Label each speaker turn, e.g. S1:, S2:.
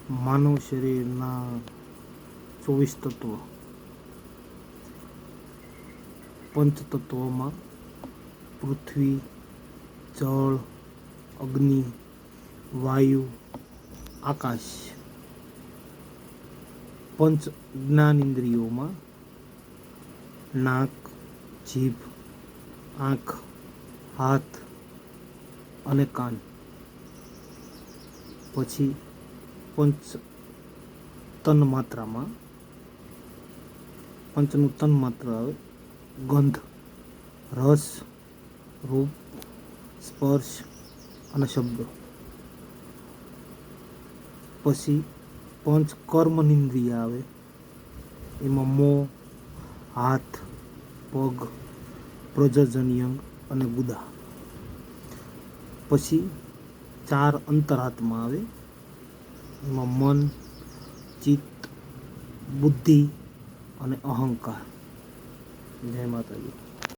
S1: માનવ શરીરના 24 તત્વો. પંચતત્વોમાં પૃથ્વી, જળ, અગ્નિ, વાયુ, આકાશ. પંચ જ્ઞાનેન્દ્રિયોમાં નાક, જીભ, આંખ, હાથ અને કાન. પછી પંચ તન્માત્રામાં પંચનું તન્માત્ર આવે: ગંધ, રસ, રૂપ, સ્પર્શ અને શબ્દ. પછી પંચ કર્મનિંદ્રિય આવે, એમાં મોં, હાથ, પગ, પ્રજનન અને ગુદા. પછી 4 અંતરાત્મા આવે, એમાં મન, ચિત્ત, બુદ્ધિ અને અહંકાર. જય માતાજી.